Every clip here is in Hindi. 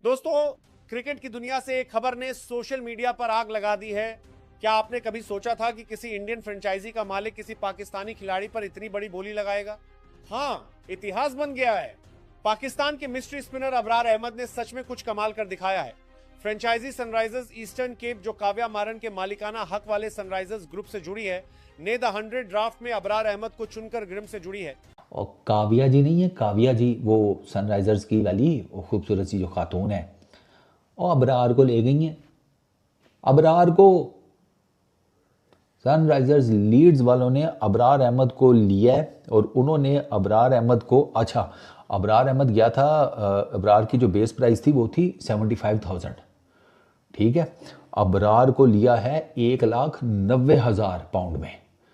दोस्तों, क्रिकेट की दुनिया से एक खबर ने सोशल मीडिया पर आग लगा दी है। क्या आपने कभी सोचा था कि किसी इंडियन फ्रेंचाइजी का मालिक किसी पाकिस्तानी खिलाड़ी पर इतनी बड़ी बोली लगाएगा? हाँ, इतिहास बन गया है। पाकिस्तान के मिस्ट्री स्पिनर अबरार अहमद ने सच में कुछ कमाल कर दिखाया है। फ्रेंचाइजी सनराइजर्स ईस्टर्न केप, जो काव्या मारन के मालिकाना हक वाले सनराइजर्स ग्रुप से जुड़ी है, ने द 100 ड्राफ्ट में अबरार अहमद को चुनकर ग्रिम से जुड़ी है। और काव्या जी नहीं है, काव्या जी वो सनराइजर्स की वाली वो खूबसूरत सी जो खातून है, और अबरार को ले गई हैं। अबरार को सनराइजर्स लीड्स वालों ने अबरार अहमद को लिया है और उन्होंने अबरार अहमद को अबरार अहमद गया था। अबरार की जो बेस प्राइस थी वो थी 75,000, ठीक है। अबरार को लिया है 1,90,000 पाउंड में।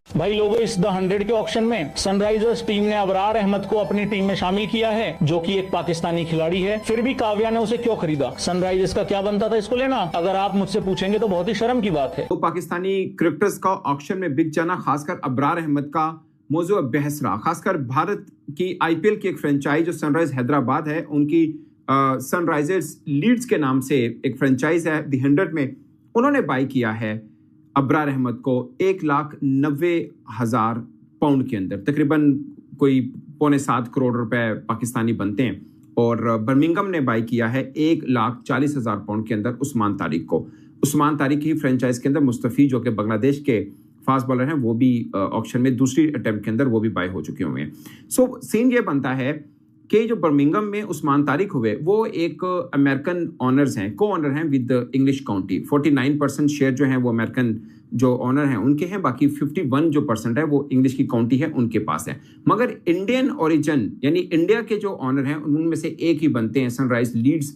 भाई लोगों, इस द 100 के ऑक्शन में सनराइजर्स टीम ने अबरार अहमद को अपनी टीम में शामिल किया है, जो कि एक पाकिस्तानी खिलाड़ी है। फिर भी काव्या ने उसे क्यों खरीदा? सनराइजर्स का क्या बनता था इसको लेना? अगर आप मुझसे पूछेंगे तो बहुत ही शर्म की बात है। तो पाकिस्तानी क्रिकेटर्स का ऑक्शन में बिक जाना, खासकर अबरार अहमद का मौजूद बहस रहा। खासकर भारत की आईपीएल की एक फ्रेंचाइज जो सनराइज हैदराबाद है, उनकी सनराइजर्स लीड्स के नाम से एक फ्रेंचाइज है द 100 में, उन्होंने बाई किया है अबरार अहमद को 1,90,000 पाउंड के अंदर, तकरीबन कोई 6.25 करोड़ रुपए पाकिस्तानी बनते हैं। और बर्मिंघम ने बाई किया है 1,40,000 पाउंड के अंदर उस्मान तारिक को। उस्मान तारिक की फ्रेंचाइज के अंदर मुस्तफी, जो कि बांग्लादेश के फास्ट बॉलर हैं, वो भी ऑक्शन में दूसरी अटेम्प्ट के अंदर वो भी बाई हो चुके हुए हैं। सो सीन ये बनता है कि जो बर्मिंघम में उस्मान तारिक हुए, वो एक अमेरिकन ऑनर्स हैं, को ऑनर हैं विद इंग्लिश काउंटी। 49% शेयर जो हैं वो अमेरिकन जो ऑनर हैं उनके हैं, बाकी 51 जो परसेंट है वो इंग्लिश की काउंटी है उनके पास है। मगर इंडियन ओरिजिन यानी इंडिया के जो ऑनर हैं उनमें से एक ही बनते हैं सनराइज लीड्स,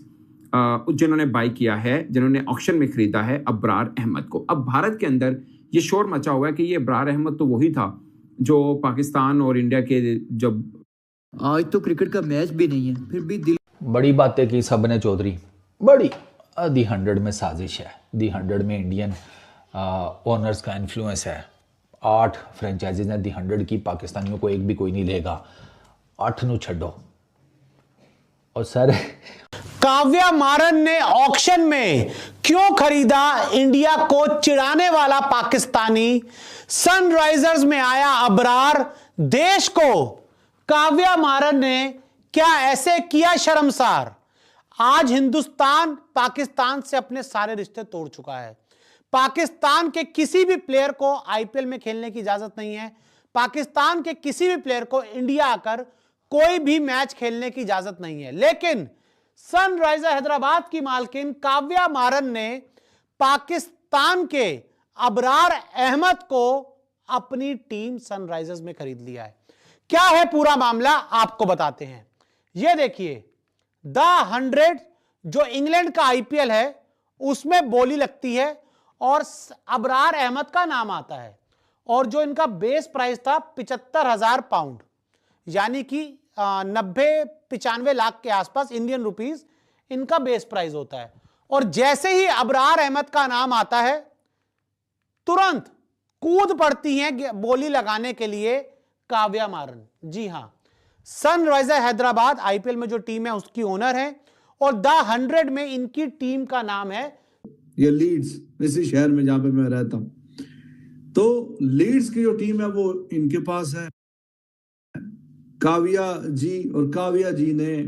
जिन्होंने बाई किया है, जिन्होंने ऑक्शन में खरीदा है अबरार अहमद को। अब भारत के अंदर ये शोर मचा हुआ है कि ये अबरार अहमद तो वही था जो पाकिस्तान और इंडिया के जब आज तो क्रिकेट का मैच भी नहीं है, फिर भी दिल। बड़ी बातें की सबने चौधरी, बड़ी। दी 100 में साजिश है, दी 100 में इंडियन ओनर्स का इन्फ्लुएंस है। 8 फ्रेंचाइजीज हैं दी 100 की, पाकिस्तानियों को एक भी कोई नहीं लेगा। 8 नु छड्डो। और सर काव्या मारन ने ऑक्शन में क्यों खरीदा इंडिया को चिढ़ाने वाला पाकिस्तानी? सनराइजर्स में आया अबरार, देश को काव्या मारन ने क्या ऐसे किया शर्मसार? आज हिंदुस्तान पाकिस्तान से अपने सारे रिश्ते तोड़ चुका है। पाकिस्तान के किसी भी प्लेयर को आईपीएल में खेलने की इजाजत नहीं है। पाकिस्तान के किसी भी प्लेयर को इंडिया आकर कोई भी मैच खेलने की इजाजत नहीं है। लेकिन सनराइजर हैदराबाद की मालकिन काव्या मारन ने पाकिस्तान के अबरार अहमद को अपनी टीम सनराइजर्स में खरीद लिया है। क्या है पूरा मामला, आपको बताते हैं। यह देखिए, द 100 जो इंग्लैंड का आईपीएल है उसमें बोली लगती है और अबरार अहमद का नाम आता है। और जो इनका बेस प्राइस था 75,000 पाउंड, यानी कि 90-95 लाख के आसपास इंडियन रुपीस इनका बेस प्राइस होता है। और जैसे ही अबरार अहमद का नाम आता है, तुरंत कूद पड़ती हैं बोली लगाने के लिए काव्या मारन। जी हां, सनराइजर हैदराबाद आईपीएल में जो टीम है उसकी ओनर है और द 100 में इनकी टीम का नाम है ये लीड्स, इसी शहर में जहां पे मैं रहता हूं। तो लीड्स की जो टीम है वो इनके पास है। काव्या जी, और काव्या जी ने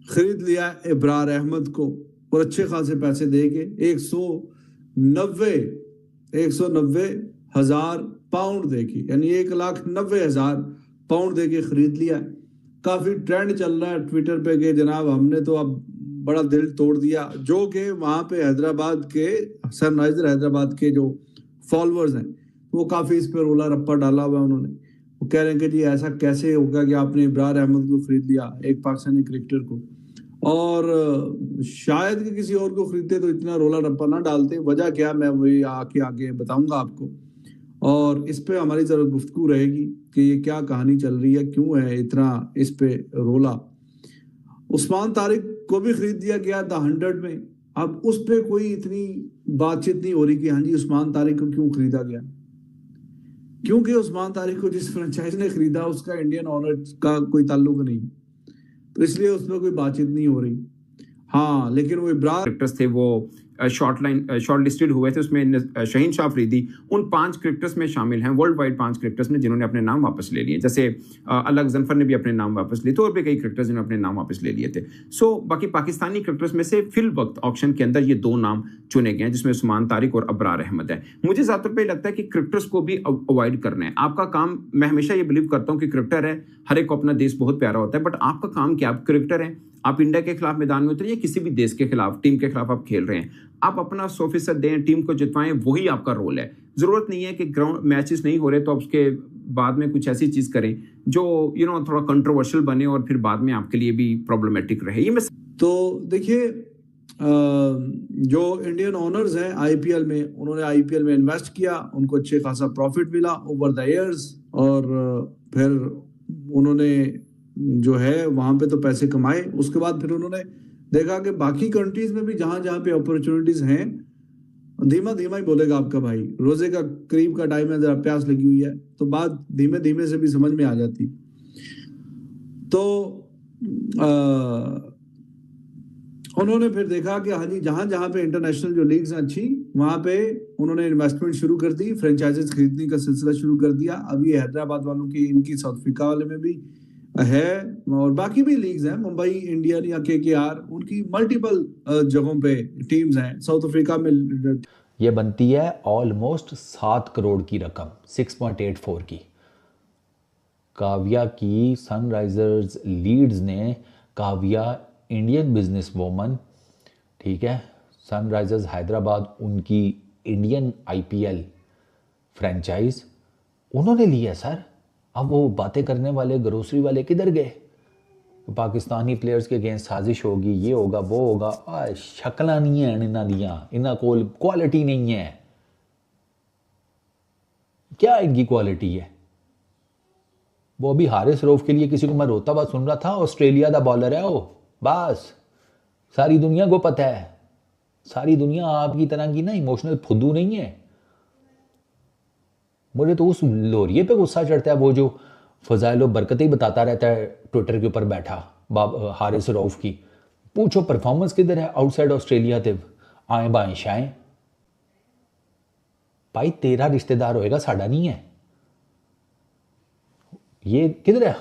खरीद लिया अबरार अहमद को और अच्छे खासे पैसे देके 190,000 पाउंड देके, यानी 1,90,000 पाउंड देके खरीद लिया। काफी ट्रेंड चल रहा है ट्विटर पे कि जनाब हमने तो अब बड़ा दिल तोड़ दिया, जो कि वहां पे हैदराबाद के सनराइजर हैदराबाद के जो फॉलोअर्स हैं वो काफी इस पे रोला रप्पा डाला हुआ है उन्होंने। वो कह रहे हैं कि जी ऐसा कैसे होगा कि आपने अबरार अहमद को खरीद लिया, एक पाकिस्तानी क्रिकेटर को, और शायद कि किसी और को खरीदते तो इतना रोला रप्पा ना डालते। वजह क्या, मैं वही आगे बताऊंगा आपको। और इस पे हमारी जरूर गुफ्तगू रहेगी कि ये क्या कहानी चल रही है, क्यों है इतना इस पे रोला। उस्मान तारिक को भी खरीद दिया गया द 100 में। अब उस पे कोई इतनी बातचीत नहीं हो रही कि हाँ जी उस्मान तारिक को क्यों खरीदा गया, क्योंकि उस्मान तारिक को जिस फ्रेंचाइज ने खरीदा उसका इंडियन ऑनर का कोई ताल्लुक नहीं, तो इसलिए उस पर कोई बातचीत नहीं हो रही। हाँ, लेकिन वो इब्रार क्रिकेटर्स थे वो शॉर्ट लिस्टेड हुए थे, उसमें शहीन शाह अफरीदी उन 5 क्रिकेटर्स में शामिल हैं, वर्ल्ड वाइड 5 क्रिकेटर्स में जिन्होंने अपने नाम वापस ले लिए। जैसे अलग जफर ने भी अपने नाम वापस लिए थे और भी कई क्रिकेटर्स जिन्होंने अपने नाम वापस ले लिए थे। सो बाकी पाकिस्तानी क्रिकेटर्स में से फिल वक्त ऑक्शन के अंदर ये 2 नाम चुने गए हैं, जिसमें उस्मान तारिक और अबरार अहमद है। मुझे ज़्यादातर पे लगता है कि क्रिकेटर्स को भी अवॉइड करना है। आपका काम, मैं हमेशा ये बिलीव करता हूँ कि क्रिकेटर है, हर एक को अपना देश बहुत प्यारा होता है, बट आपका काम क्या, आप क्रिकेटर हैं, आप इंडिया के खिलाफ मैदान में उतरिए, किसी भी देश के खिलाफ, टीम के खिलाफ आप खेल रहे हैं, आप अपना 100% दें, टीम को जितवाएं, वही आपका रोल है। जरूरत नहीं है कि ग्राउंड मैचेस नहीं हो रहे तो आप उसके बाद में कुछ ऐसी चीज करें जो थोड़ा कंट्रोवर्शियल बने और फिर बाद में आपके लिए भी प्रॉब्लमेटिक रहे। ये मैं तो देखिए, जो इंडियन ओनर्स हैं आईपीएल में, उन्होंने आईपीएल में इन्वेस्ट किया, उनको अच्छे खासा प्रॉफिट मिला ओवर द इयर्स, और फिर उन्होंने जो है वहां पे तो पैसे कमाए। उसके बाद फिर उन्होंने देखा कि बाकी कंट्रीज में भी जहां जहां पे अपॉर्चुनिटीज हैं, धीमा धीमा ही बोलेगा आपका भाई, रोजे का करीब का टाइम है, जरा प्यास लगी हुई है, तो बात धीमे धीमे से भी समझ में आ जाती। तो उन्होंने फिर देखा कि हाँ जी, जहां जहां पे इंटरनेशनल जो लीग्स हैं अच्छी, वहां पे उन्होंने इन्वेस्टमेंट शुरू कर दी, फ्रेंचाइजीज खरीदने का सिलसिला शुरू कर दिया। अभी हैदराबाद वालों की, इनकी साउथ अफ्रीका वाले में भी है, और बाकी भी लीग्स हैं, मुंबई इंडियन या केकेआर, उनकी मल्टीपल जगहों पे टीम्स हैं। साउथ अफ्रीका में ये बनती है ऑलमोस्ट 7 करोड़ की रकम, 6.84 की। काव्या की सनराइजर्स लीड्स ने, काव्या इंडियन बिजनेस वोमन, ठीक है, सनराइजर्स हैदराबाद उनकी इंडियन आईपीएल फ्रेंचाइज उन्होंने लिया सर। अब वो बातें करने वाले ग्रोसरी वाले किधर गए? पाकिस्तानी प्लेयर्स के अगेंस्ट साजिश होगी, ये होगा वो होगा, शक्लां नहीं है इन्हां दियां, इन्हां कोल क्वालिटी नहीं है। क्या इनकी क्वालिटी है? वो अभी हारिस रऊफ के लिए किसी को मैं रोता हुआ सुन रहा था, ऑस्ट्रेलिया का बॉलर है वो, बस सारी दुनिया को पता है। सारी दुनिया आपकी तरह की ना इमोशनल फुद्दू नहीं है। मुझे तो उस लोरिये पे गुस्सा चढ़ता है, वो जो फजाइल बरकत ही बताता रहता है ट्विटर के ऊपर बैठा, हारिस रऊफ की। पूछो परफॉर्मेंस किधर है आउटसाइड ऑस्ट्रेलिया? ते आए बाएं शाएं। भाई तेरा रिश्तेदार होएगा, साडा नहीं है। ये किधर है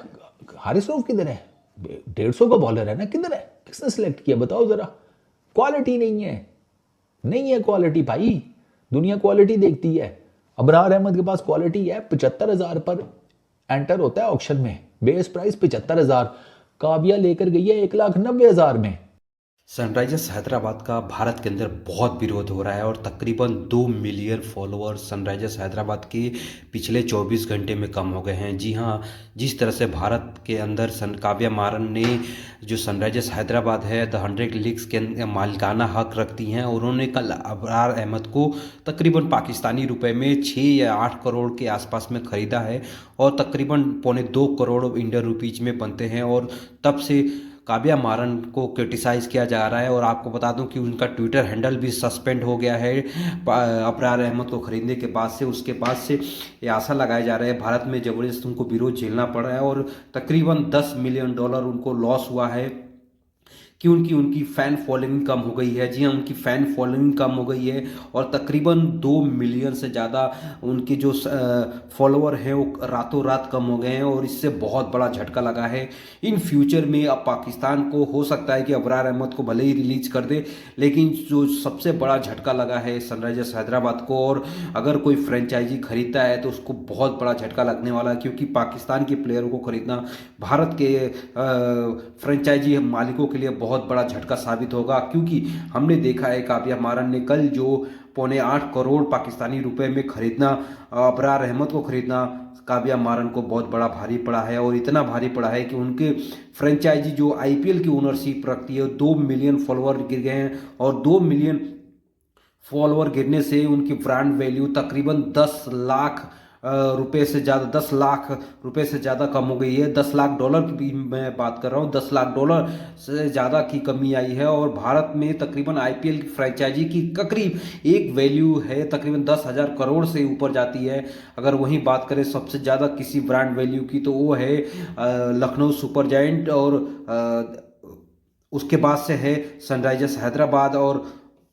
हारिस रऊफ? किधर है? 150 का बॉलर है ना, किधर है? किसने सिलेक्ट किया बताओ जरा। क्वालिटी नहीं है, नहीं है क्वालिटी भाई। दुनिया क्वालिटी देखती है। अबरार अहमद के पास क्वालिटी है। 75,000 पर एंटर होता है ऑक्शन में, बेस प्राइस 75,000। काव्या लेकर गई है 1,90,000 में। सनराइजर्स हैदराबाद का भारत के अंदर बहुत विरोध हो रहा है और तकरीबन 2 मिलियन फॉलोअर्स सनराइजर्स हैदराबाद के पिछले 24 घंटे में कम हो गए हैं। जी हाँ, जिस तरह से भारत के अंदर काव्या मारन ने जो सनराइजर्स हैदराबाद है द 100 लीग्स के मालिकाना हक रखती हैं, उन्होंने कल अबरार अहमद को तकरीबन पाकिस्तानी रुपए में 6 या 8 करोड़ के आसपास में ख़रीदा है और तकरीबन 2.25 करोड़ इंडियन रुपीज़ में बनते हैं। और तब से काव्या मारन को क्रिटिसाइज़ किया जा रहा है। और आपको बता दूं कि उनका ट्विटर हैंडल भी सस्पेंड हो गया है अबरार अहमद को ख़रीदने के बाद से। उसके बाद से ये आशा लगाए जा रहे हैं भारत में ज़बरदस्त उनको विरोध झेलना पड़ रहा है और तकरीबन $10 मिलियन उनको लॉस हुआ है कि उनकी फ़ैन फॉलोइंग कम हो गई है। जी हाँ, उनकी फ़ैन फॉलोइंग कम हो गई है और तकरीबन 2 मिलियन से ज़्यादा उनके जो फॉलोअर हैं वो रातों रात कम हो गए हैं और इससे बहुत बड़ा झटका लगा है। इन फ्यूचर में अब पाकिस्तान को हो सकता है कि अबरार अहमद को भले ही रिलीज कर दे, लेकिन जो सबसे बड़ा झटका लगा है सनराइजर्स हैदराबाद को, और अगर कोई फ्रेंचाइजी खरीदता है तो उसको बहुत बड़ा झटका लगने वाला है, क्योंकि पाकिस्तान के प्लेयरों को खरीदना भारत के फ्रेंचाइजी मालिकों के लिए बहुत बड़ा झटका साबित होगा। क्योंकि हमने देखा है काव्या मारन ने कल जो 8.25 करोड़ पाकिस्तानी रुपए में खरीदना, अबरार अहमद को खरीदना काव्या मारन को बहुत बड़ा भारी पड़ा है। और इतना भारी पड़ा है कि उनके फ्रेंचाइजी जो आईपीएल की ओनरशिप रखती है 2 मिलियन फॉलोअर गिर गए हैं और 2 मिलियन फॉलोअर गिरने से उनकी ब्रांड वैल्यू तकरीबन 10 लाख रुपए से ज़्यादा, 10 लाख रुपए से ज़्यादा कम हो गई है। $10 लाख की भी मैं बात कर रहा हूँ, $10 लाख से ज़्यादा की कमी आई है। और भारत में तकरीबन आईपीएल की फ्रेंचाइजी की करीब एक वैल्यू है तकरीबन 10,000 करोड़ से ऊपर जाती है। अगर वहीं बात करें सबसे ज़्यादा किसी ब्रांड वैल्यू की तो वो है लखनऊ सुपर जायंट और उसके बाद से है सनराइजर्स हैदराबाद, और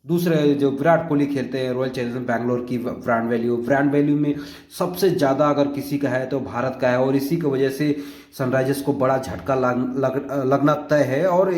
दूसरे जो विराट कोहली खेलते हैं रॉयल चैलेंजर्स बैंगलोर की ब्रांड वैल्यू में सबसे ज़्यादा अगर किसी का है तो भारत का है, और इसी की वजह से सनराइजर्स को बड़ा झटका लगना तय है। और